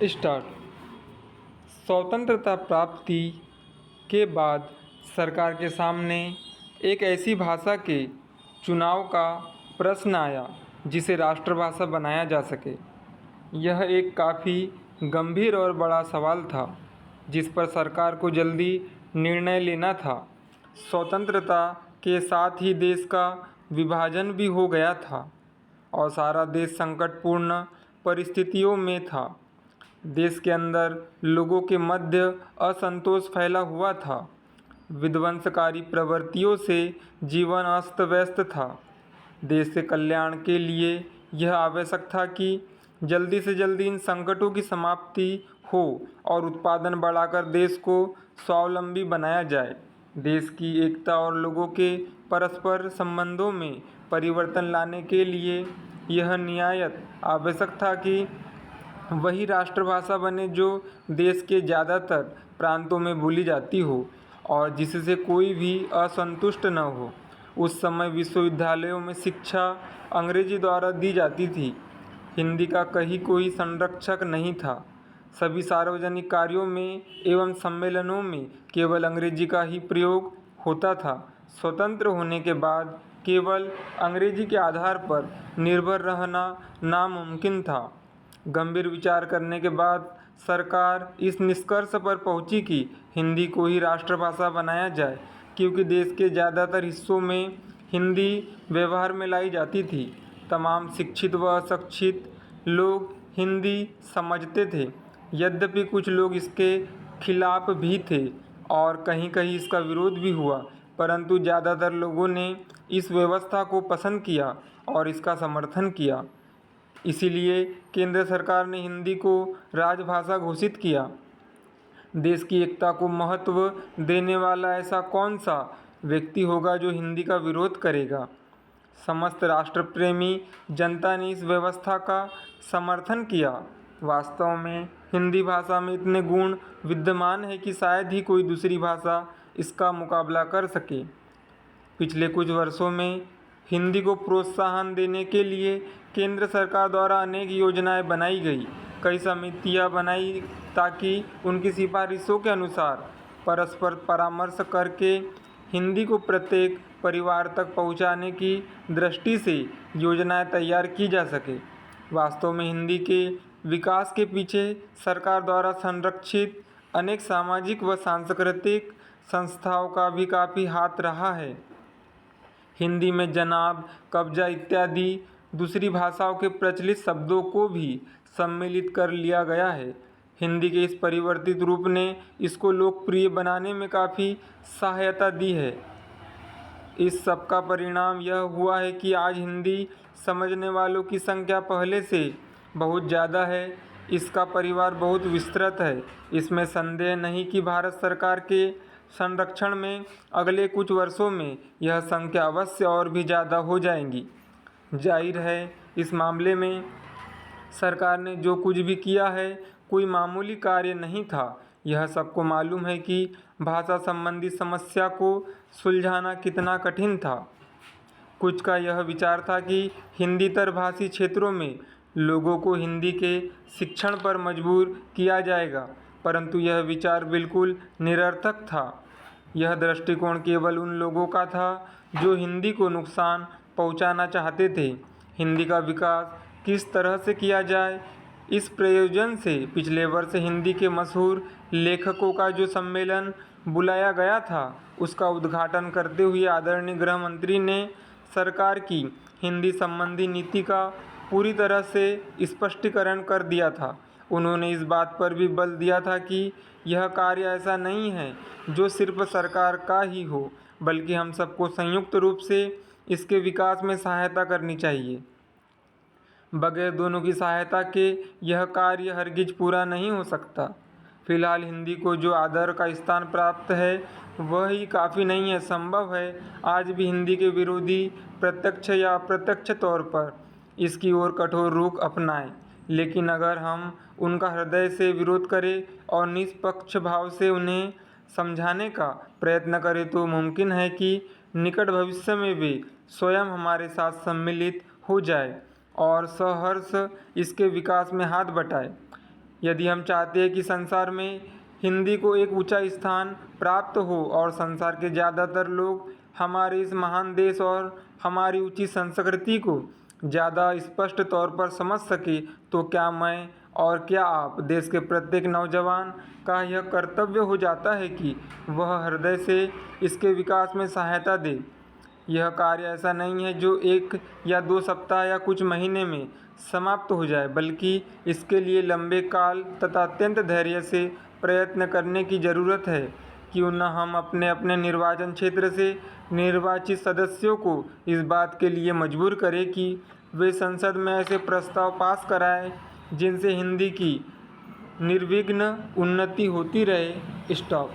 Start. स्वतंत्रता प्राप्ति के बाद सरकार के सामने एक ऐसी भाषा के चुनाव का प्रश्न आया जिसे राष्ट्रभाषा बनाया जा सके। यह एक काफ़ी गंभीर और बड़ा सवाल था जिस पर सरकार को जल्दी निर्णय लेना था। स्वतंत्रता के साथ ही देश का विभाजन भी हो गया था और सारा देश संकटपूर्ण परिस्थितियों में था। देश के अंदर लोगों के मध्य असंतोष फैला हुआ था। विध्वंसकारी प्रवृत्तियों से जीवन अस्त व्यस्त था। देश के कल्याण के लिए यह आवश्यक था कि जल्दी से जल्दी इन संकटों की समाप्ति हो और उत्पादन बढ़ाकर देश को स्वावलंबी बनाया जाए। देश की एकता और लोगों के परस्पर संबंधों में परिवर्तन लाने के लिए यह निहायत आवश्यक था कि वही राष्ट्रभाषा बने जो देश के ज़्यादातर प्रांतों में बोली जाती हो और जिससे कोई भी असंतुष्ट न हो। उस समय विश्वविद्यालयों में शिक्षा अंग्रेजी द्वारा दी जाती थी। हिंदी का कहीं कोई संरक्षक नहीं था। सभी सार्वजनिक कार्यों में एवं सम्मेलनों में केवल अंग्रेजी का ही प्रयोग होता था। स्वतंत्र होने के बाद केवल अंग्रेजी के आधार पर निर्भर रहना नामुमकिन था। गंभीर विचार करने के बाद सरकार इस निष्कर्ष पर पहुंची कि हिंदी को ही राष्ट्रभाषा बनाया जाए, क्योंकि देश के ज़्यादातर हिस्सों में हिंदी व्यवहार में लाई जाती थी। तमाम शिक्षित व अशिक्षित लोग हिंदी समझते थे। यद्यपि कुछ लोग इसके खिलाफ भी थे और कहीं कहीं इसका विरोध भी हुआ, परंतु ज़्यादातर लोगों ने इस व्यवस्था को पसंद किया और इसका समर्थन किया। इसीलिए केंद्र सरकार ने हिंदी को राजभाषा घोषित किया। देश की एकता को महत्व देने वाला ऐसा कौन सा व्यक्ति होगा जो हिंदी का विरोध करेगा। समस्त राष्ट्रप्रेमी जनता ने इस व्यवस्था का समर्थन किया। वास्तव में हिंदी भाषा में इतने गुण विद्यमान है कि शायद ही कोई दूसरी भाषा इसका मुकाबला कर सके। पिछले कुछ वर्षों में हिंदी को प्रोत्साहन देने के लिए केंद्र सरकार द्वारा अनेक योजनाएं बनाई गई। कई समितियां बनाई ताकि उनकी सिफारिशों के अनुसार परस्पर परामर्श करके हिंदी को प्रत्येक परिवार तक पहुंचाने की दृष्टि से योजनाएं तैयार की जा सके। वास्तव में हिंदी के विकास के पीछे सरकार द्वारा संरक्षित अनेक सामाजिक व सांस्कृतिक संस्थाओं का भी काफ़ी हाथ रहा है। हिंदी में जनाब, कब्जा इत्यादि दूसरी भाषाओं के प्रचलित शब्दों को भी सम्मिलित कर लिया गया है। हिंदी के इस परिवर्तित रूप ने इसको लोकप्रिय बनाने में काफ़ी सहायता दी है। इस सब का परिणाम यह हुआ है कि आज हिंदी समझने वालों की संख्या पहले से बहुत ज़्यादा है। इसका परिवार बहुत विस्तृत है। इसमें संदेह नहीं कि भारत सरकार के संरक्षण में अगले कुछ वर्षों में यह संख्या अवश्य और भी ज़्यादा हो जाएगी। जाहिर है इस मामले में सरकार ने जो कुछ भी किया है कोई मामूली कार्य नहीं था। यह सबको मालूम है कि भाषा संबंधी समस्या को सुलझाना कितना कठिन था। कुछ का यह विचार था कि हिंदीतर भाषी क्षेत्रों में लोगों को हिंदी के शिक्षण पर मजबूर किया जाएगा, परंतु यह विचार बिल्कुल निरर्थक था। यह दृष्टिकोण केवल उन लोगों का था जो हिंदी को नुकसान पहुंचाना चाहते थे। हिंदी का विकास किस तरह से किया जाए, इस प्रयोजन से पिछले वर्ष हिंदी के मशहूर लेखकों का जो सम्मेलन बुलाया गया था, उसका उद्घाटन करते हुए आदरणीय गृह मंत्री ने सरकार की हिंदी संबंधी नीति का पूरी तरह से स्पष्टीकरण कर दिया था। उन्होंने इस बात पर भी बल दिया था कि यह कार्य ऐसा नहीं है जो सिर्फ सरकार का ही हो, बल्कि हम सबको संयुक्त रूप से इसके विकास में सहायता करनी चाहिए। बगैर दोनों की सहायता के यह कार्य हरगिज पूरा नहीं हो सकता। फिलहाल हिंदी को जो आदर का स्थान प्राप्त है वह ही काफ़ी नहीं है। संभव है आज भी हिंदी के विरोधी प्रत्यक्ष या अप्रत्यक्ष तौर पर इसकी ओर कठोर रुख अपनाएं, लेकिन अगर हम उनका हृदय से विरोध करें और निष्पक्ष भाव से उन्हें समझाने का प्रयत्न करें तो मुमकिन है कि निकट भविष्य में वे स्वयं हमारे साथ सम्मिलित हो जाए और सहर्ष इसके विकास में हाथ बटाए। यदि हम चाहते हैं कि संसार में हिंदी को एक ऊंचा स्थान प्राप्त हो और संसार के ज़्यादातर लोग हमारे इस महान देश और हमारी ऊंची संस्कृति को ज़्यादा स्पष्ट तौर पर समझ सके, तो क्या मैं और क्या आप देश के प्रत्येक नौजवान का यह कर्तव्य हो जाता है कि वह हृदय से इसके विकास में सहायता दे। यह कार्य ऐसा नहीं है जो 1 या 2 सप्ताह या कुछ महीने में समाप्त हो जाए, बल्कि इसके लिए लंबे काल तथा अत्यंत धैर्य से प्रयत्न करने की ज़रूरत है। क्यों न हम अपने अपने निर्वाचन क्षेत्र से निर्वाचित सदस्यों को इस बात के लिए मजबूर करें कि वे संसद में ऐसे प्रस्ताव पास कराएं जिनसे हिंदी की निर्विघ्न उन्नति होती रहे। स्टॉप।